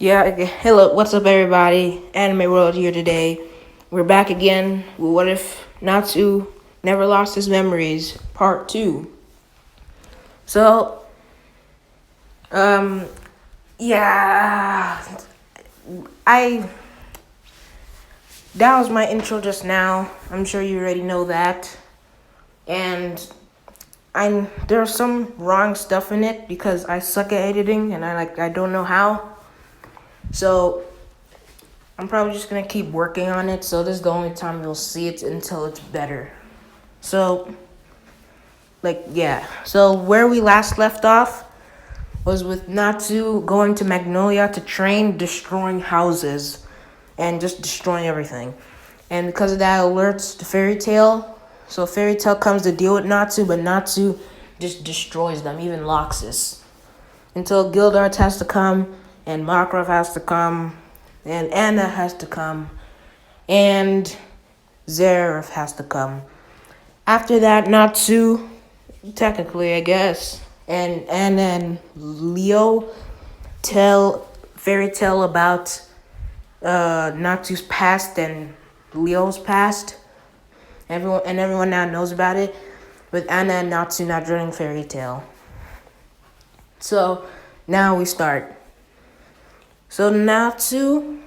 Yeah, okay. Hello, what's up, everybody? Anime World here today. We're back again with What If Natsu Never Lost His Memories, Part 2. So, um, yeah, I, that was my intro just now. I'm sure you already know that. And there's some wrong stuff in it because I suck at editing and I don't know how. So, I'm probably just gonna keep working on it, so this is the only time you'll see it until it's better. So, So, where we last left off was with Natsu going to Magnolia to train, destroying houses, and just destroying everything. And because of that, alerts the Fairy Tail. So, Fairy Tail comes to deal with Natsu, but Natsu just destroys them, even Loxus. Until Gildart has to come, and Makarov has to come, and Anna has to come, and Zareth has to come. After that, Natsu, technically, I guess, and Anna and Leo tell Fairy Tale about Natsu's past and Leo's past. Everyone now knows about it, with Anna and Natsu not joining Fairy Tale. So now we start. So Natsu,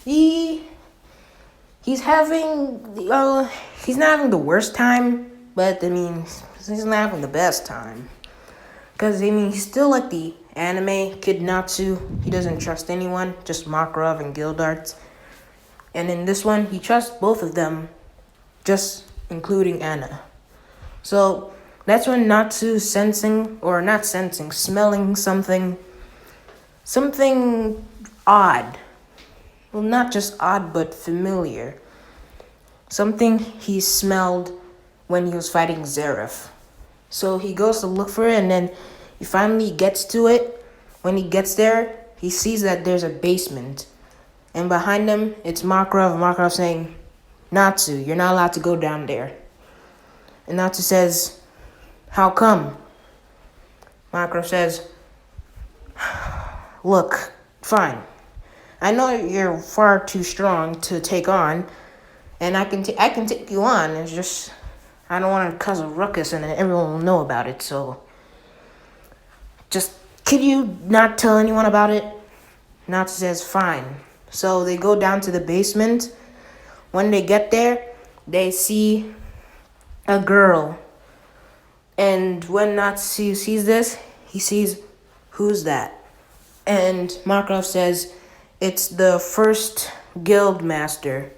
he's not having the worst time, but I mean he's not having the best time. Cause I mean he's still like the anime kid Natsu. He doesn't trust anyone, just Makarov and Gildart. And in this one, he trusts both of them, just including Anna. So that's when Natsu's smelling something odd. Well, not just odd, but familiar. Something he smelled when he was fighting Zareth. So he goes to look for it, and then he finally gets to it. When he gets there, he sees that there's a basement. And behind him, it's Makarov. Makarov saying, Natsu, you're not allowed to go down there. And Natsu says, how come? Makarov says, look, fine. I know you're far too strong to take on, and I can take you on. It's just I don't want to cause a ruckus, and then everyone will know about it. So, just could you not tell anyone about it? Natsu says fine. So they go down to the basement. When they get there, they see a girl, and when Natsu sees this, he sees, who's that? And Makarov says, it's the first guild master.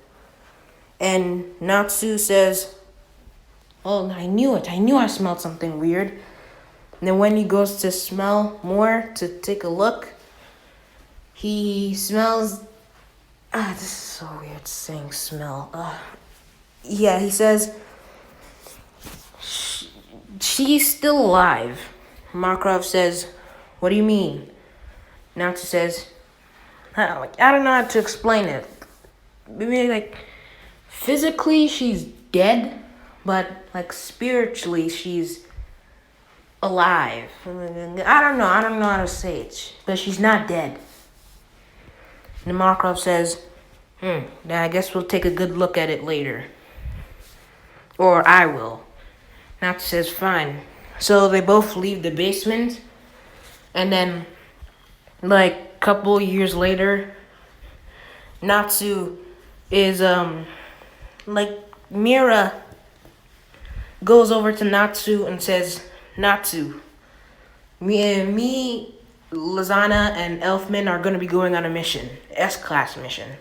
And Natsu says, oh, I knew it. I knew I smelled something weird. And then when he goes to smell more, to take a look, he smells... this is so weird saying smell. He says, she's still alive. Makarov says, what do you mean? Natsu says, I don't know how to explain it. Maybe physically she's dead, but spiritually she's alive. I don't know how to say it, but she's not dead. And Makarov says, then I guess we'll take a good look at it later. Or I will. Natsu says, fine. So they both leave the basement, and then couple years later, Natsu is Mira goes over to Natsu and says, Natsu, me, Lisanna, and Elfman are gonna be going on a mission, S-class mission.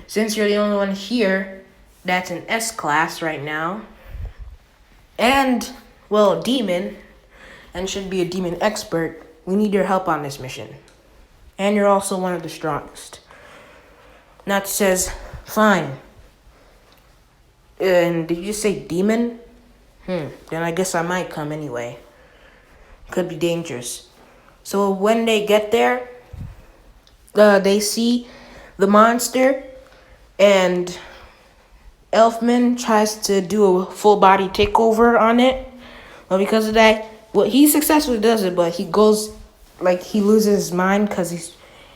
Since you're the only one here that's an S-class right now, and demon, and should be a demon expert, we need your help on this mission. And you're also one of the strongest. Natsu says, fine. And did you just say demon? Then I guess I might come anyway. Could be dangerous. So when they get there, they see the monster, and Elfman tries to do a full body takeover on it. But because of that, he successfully does it, but he goes, he loses his mind because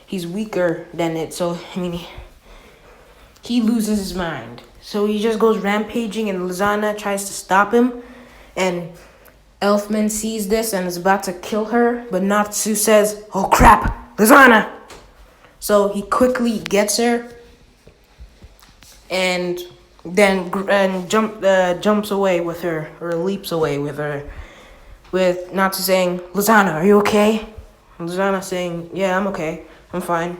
he's weaker than it. So, I mean, he loses his mind. So he just goes rampaging, and Lisanna tries to stop him. And Elfman sees this and is about to kill her, but Natsu says, "Oh crap, Lisanna!" So he quickly gets her, and then jumps away with her, or leaps away with her, with Natsu saying, "Lisanna, are you okay?" And Lisanna saying, "Yeah, I'm okay. I'm fine."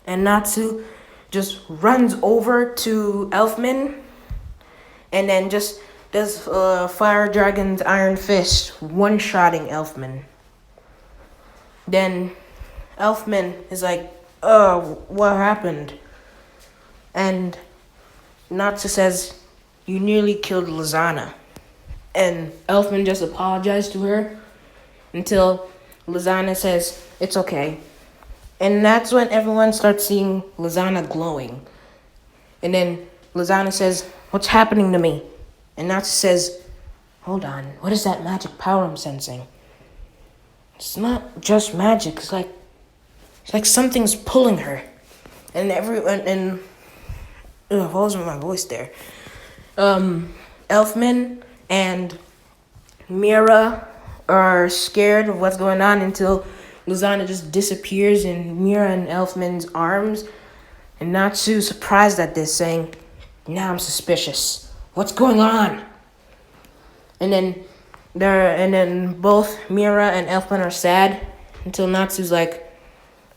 And Natsu just runs over to Elfman, and then just does Fire Dragon's Iron Fist, one-shotting Elfman. Then Elfman is like, "Oh, what happened?" And Natsu says, "You nearly killed Lisanna." And Elfman just apologized to her until Lisanna says, "It's okay." And that's when everyone starts seeing Lisanna glowing. And then Lisanna says, "What's happening to me?" And Natsu says, "Hold on, what is that magic power I'm sensing? It's not just magic, it's like something's pulling her." And what was my voice there? Elfman and Mira are scared of what's going on until Lisanna just disappears in Mira and Elfman's arms. And Natsu's surprised at this, saying, "Now I'm suspicious. What's going on?" And then both Mira and Elfman are sad until Natsu's like,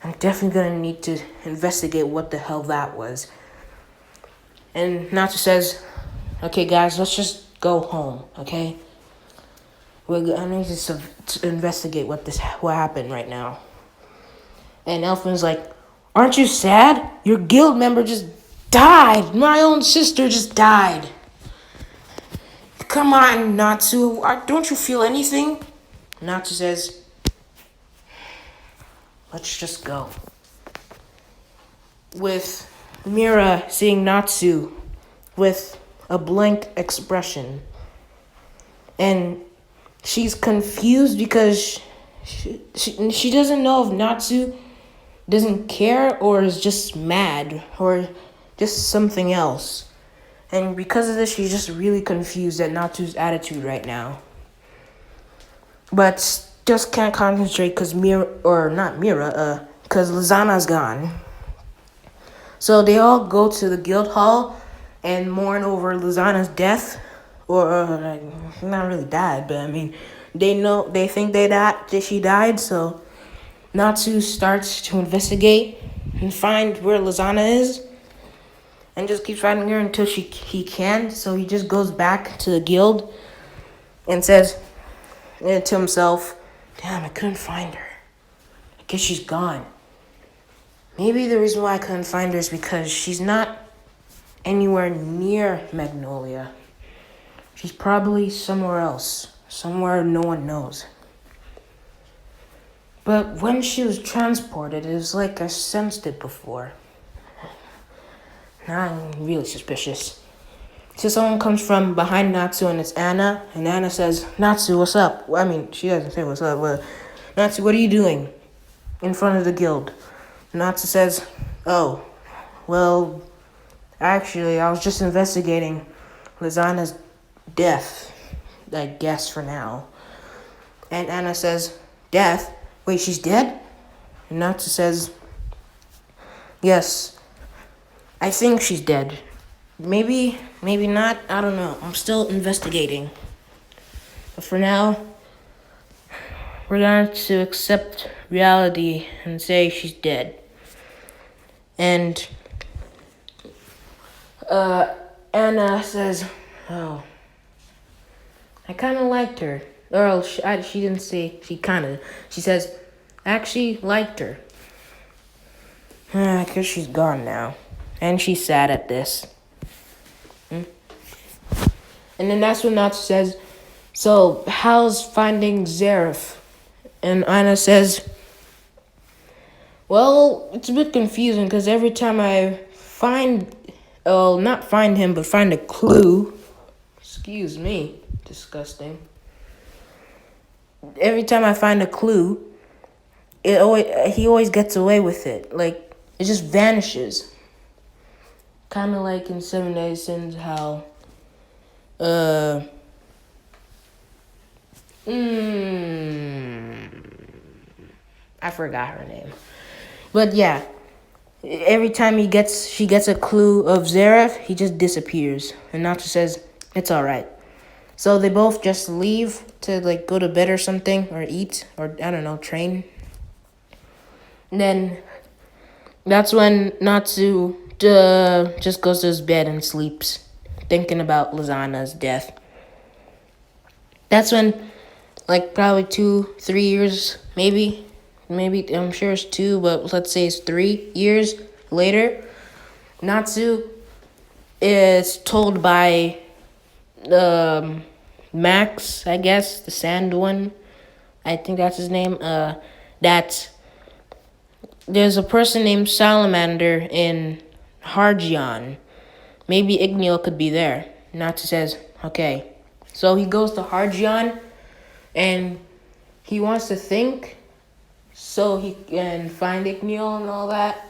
"I'm definitely gonna need to investigate what the hell that was." And Natsu says, "Okay, guys, let's just go home, okay? I need to investigate what happened right now." And Elfman's like, "Aren't you sad? Your guild member just died. My own sister just died. Come on, Natsu. Don't you feel anything?" Natsu says, "Let's just go." With Mira seeing Natsu with a blank expression. And she's confused because she doesn't know if Natsu doesn't care or is just mad or just something else. And because of this, she's just really confused at Natsu's attitude right now. But just can't concentrate because because Lisanna's gone. So they all go to the guild hall and mourn over Lisanna's death. Or not really died, but I mean, they think that she died, so Natsu starts to investigate and find where Lisanna is. And just keeps fighting her until he can. So he just goes back to the guild and says to himself, "Damn, I couldn't find her. I guess she's gone. Maybe the reason why I couldn't find her is because she's not anywhere near Magnolia. She's probably somewhere else, somewhere no one knows." But when she was transported, it was like I sensed it before. Now I'm really suspicious. So someone comes from behind Natsu, and it's Anna. And Anna says, "Natsu, what's up?" Well, I mean, she doesn't say what's up. But Natsu, what are you doing in front of the guild? Natsu says, "Oh, well, actually, I was just investigating Lisanna's death, I guess, for now." And Anna says, "Death? Wait, she's dead?" And Natsu says, "Yes, I think she's dead. Maybe not. I don't know. I'm still investigating. But for now, we're going to accept reality and say she's dead." And Anna says, "Oh, I kind of liked her." Or she didn't say she kind of. She says, "I actually liked her. I guess she's gone now." And she's sad at this. And then that's when Natsu says, "So, how's finding Zareth?" And Anna says, "Well, it's a bit confusing because every time I not find him, but find a clue." Excuse me, disgusting. Every time I find a clue, he always gets away with it. Like, it just vanishes. Kind of like in Seven Deadly Sins, how uh I forgot her name. But yeah, every time she gets a clue of Zareth, he just disappears. And Natsu says, it's alright. So they both just leave to like go to bed or something, or eat, or I don't know, train. And then that's when Natsu just goes to his bed and sleeps, thinking about Lisanna's death. That's when, like, probably 2-3 years, maybe I'm sure it's 2, but let's say it's 3 years later, Natsu is told by Max, I guess, the sand one, I think that's his name, that there's a person named Salamander in Hargion. Maybe Igneal could be there. Natsu says, okay. So he goes to Hargion, and he wants to think so he can find Igneal and all that.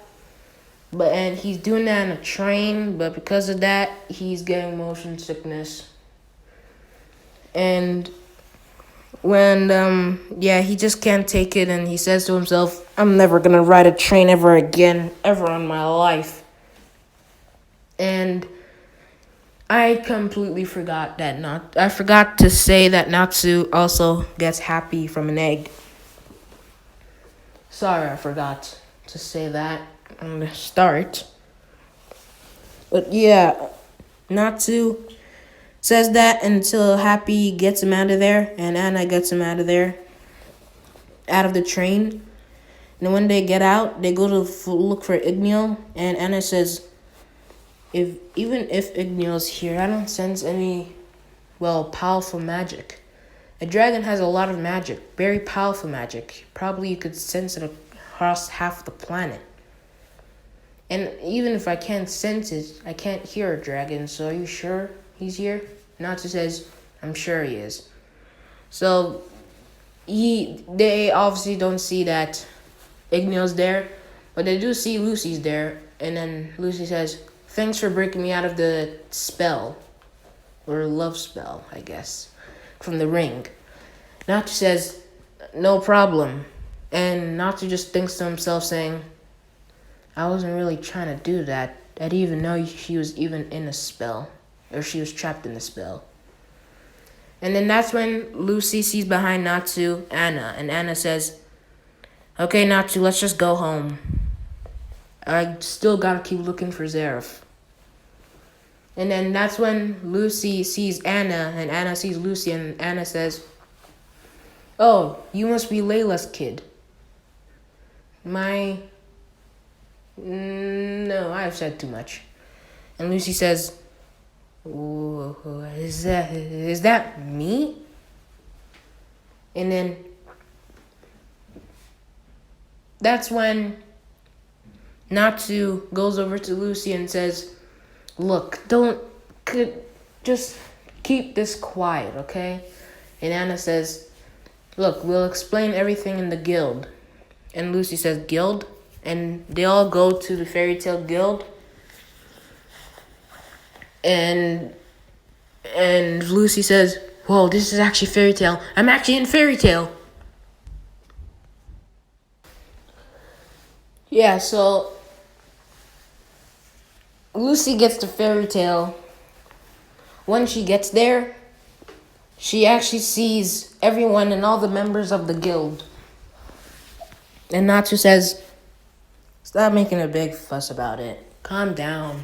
And he's doing that in a train, but because of that, he's getting motion sickness. And when, he just can't take it, and he says to himself, I'm never gonna ride a train ever again, ever in my life. And I completely forgot I forgot to say that Natsu also gets happy from an egg. Sorry, I forgot to say that on the start. But yeah, Natsu says that until Happy gets him out of there, and Anna gets him out of there, out of the train. And then when they get out, they go to look for Igneal, and Anna says, even if Igneal's here, I don't sense any, powerful magic. A dragon has a lot of magic, very powerful magic. Probably you could sense it across half the planet. And even if I can't sense it, I can't hear a dragon, so are you sure he's here? Natsu says, I'm sure he is. So, they obviously don't see that Igneal's there, but they do see Lucy's there, and then Lucy says, thanks for breaking me out of the spell, or love spell, I guess, from the ring. Natsu says, no problem, and Natsu just thinks to himself saying, I wasn't really trying to do that. I didn't even know she was even in a spell, or she was trapped in the spell. And then that's when Lucy sees behind Natsu, Anna, and Anna says, okay, Natsu, let's just go home. I still gotta keep looking for Zareth. And then that's when Lucy sees Anna, and Anna sees Lucy, and Anna says, oh, you must be Layla's kid. No, I've said too much. And Lucy says, is that me? And then that's when Natsu goes over to Lucy and says, look, just keep this quiet, okay? And Anna says, look, we'll explain everything in the guild. And Lucy says, guild? And they all go to the fairy tale guild. And Lucy says, whoa, this is actually fairy tale. I'm actually in fairy tale. Yeah, so Lucy gets to fairy tale. When she gets there, she actually sees everyone and all the members of the guild. And Natsu says, stop making a big fuss about it. Calm down.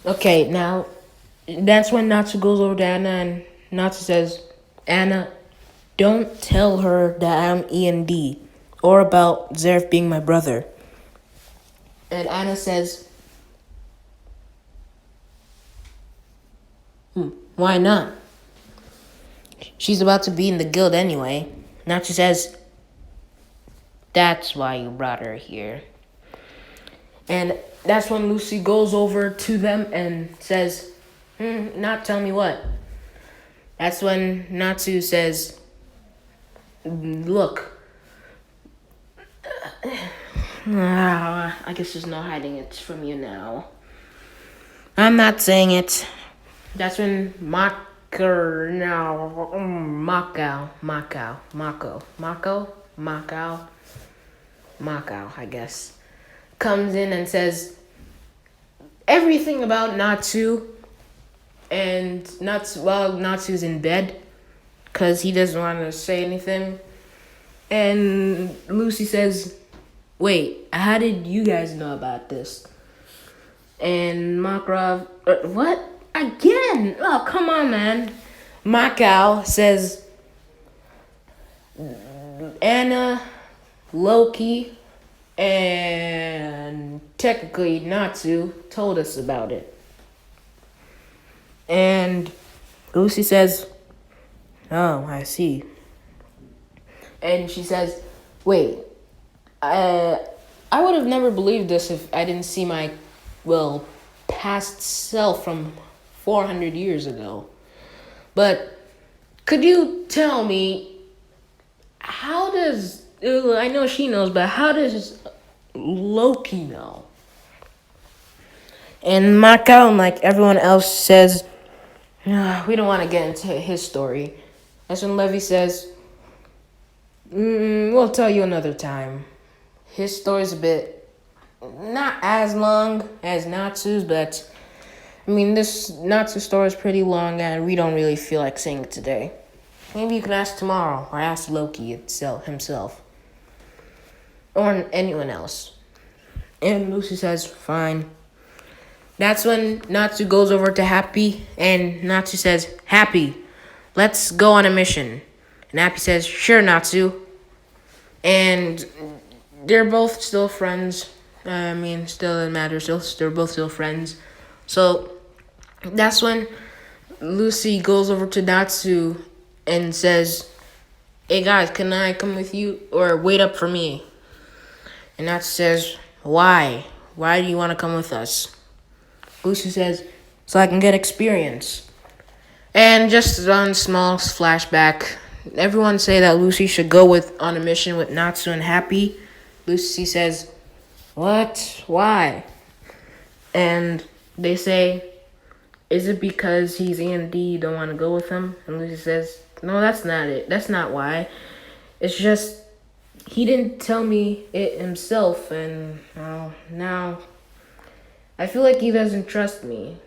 Okay, now, that's when Natsu goes over to Anna, and Natsu says, Anna, don't tell her that I'm E&D, or about Zareth being my brother. And Anna says, why not? She's about to be in the guild anyway. Natsu says, that's why you brought her here. And that's when Lucy goes over to them and says, not tell me what. That's when Natsu says, look, I guess there's no hiding it from you now. I'm not saying it. That's when Mako, I guess, comes in and says everything about Natsu, and Natsu's in bed because he doesn't want to say anything. And Lucy says, "Wait, how did you guys know about this?" And Makarov, what? Again? Oh, come on, man. Makao says, Anna, Loki, and technically Natsu told us about it. And Lucy says, oh, I see. And she says, wait, I would have never believed this if I didn't see my, past self from 400 years ago. But could you tell me, how does, I know she knows, but how does Loki know? And Makao, like everyone else, says, we don't want to get into his story. That's when Levi says, we'll tell you another time. His story's a bit not as long as Natsu's, but this Natsu story is pretty long and we don't really feel like saying it today. Maybe you can ask tomorrow or ask Loki himself or anyone else. And Lucy says, fine. That's when Natsu goes over to Happy and Natsu says, Happy, let's go on a mission. And Happy says, sure, Natsu. And they're both still friends. Still it matters. They're both still friends. So that's when Lucy goes over to Natsu and says, hey guys, can I come with you or wait up for me? And Natsu says, why? Why do you want to come with us? Lucy says, so I can get experience. And just one small flashback. Everyone say that Lucy should go on a mission with Natsu and Happy. Lucy says, what? Why? And they say, is it because he's EMD, you don't want to go with him? And Lucy says, no, that's not it. That's not why. It's just, he didn't tell me it himself, and now I feel like he doesn't trust me.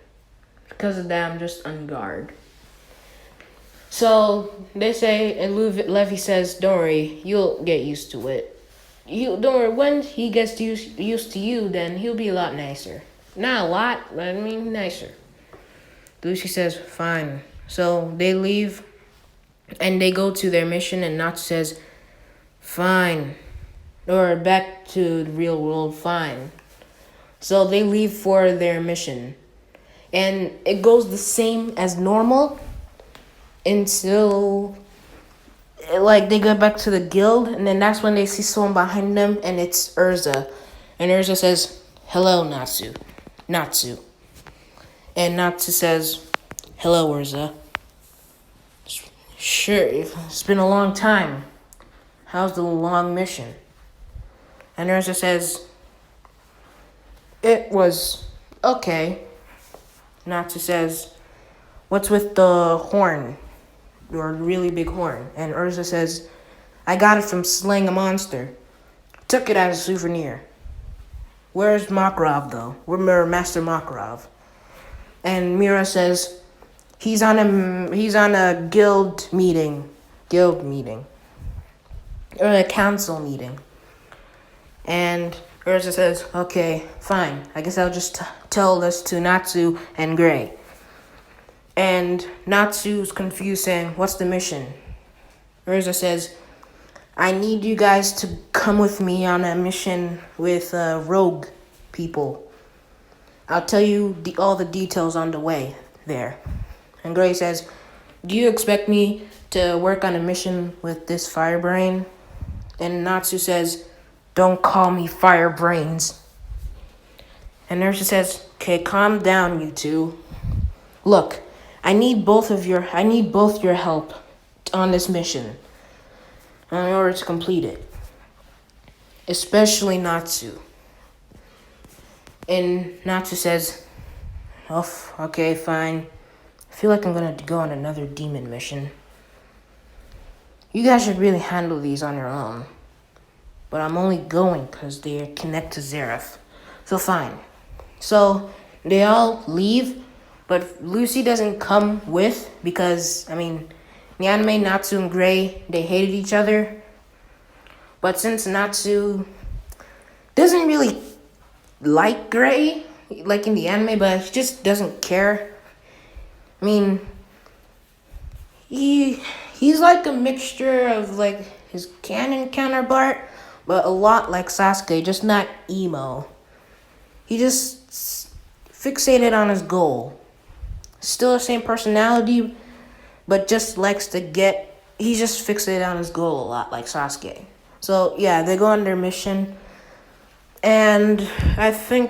Because of that, I'm just on guard. So they say, and Levi says, don't worry, you'll get used to it. Don't worry, when he gets used to you, then he'll be a lot nicer. Not a lot, but nicer. Lucy says, fine. So they leave, and they go to their mission, and Natsu says, fine. Or back to the real world, fine. So they leave for their mission. And it goes the same as normal until they go back to the guild, and then that's when they see someone behind them, and it's Urza. And Urza says, hello, Natsu. And Natsu says, hello, Urza. Sure, it's been a long time. How's the long mission? And Urza says, it was okay. Natsu says, what's with the horn? Your really big horn. And Urza says, I got it from slaying a monster. Took it as a souvenir. Where's Makarov, though? Where's Master Makarov? And Mira says, he's on a guild meeting. Or a council meeting. And Urza says, okay, fine. I guess I'll just tell this to Natsu and Gray. And Natsu's confused, saying, what's the mission? Urza says, I need you guys to come with me on a mission with rogue people. I'll tell you all the details on the way there. And Gray says, do you expect me to work on a mission with this Firebrain? And Natsu says, don't call me Firebrains. And Urza says, okay, calm down, you two. Look, I need both your help on this mission in order to complete it. especially Natsu. And Natsu says, "Oh, okay, fine. I feel like I'm gonna go on another demon mission. You guys should really handle these on your own. But I'm only going because they connect to Zareth. So fine." So they all leave, but Lucy doesn't come with because, in the anime, Natsu and Gray, they hated each other. But since Natsu doesn't really like Gray, like in the anime, but he just doesn't care. He's like a mixture of like his canon counterpart, but a lot like Sasuke, just not emo. He just fixated on his goal. Still the same personality, but just likes to he's just fixated on his goal a lot like Sasuke. So yeah, they go on their mission, and I think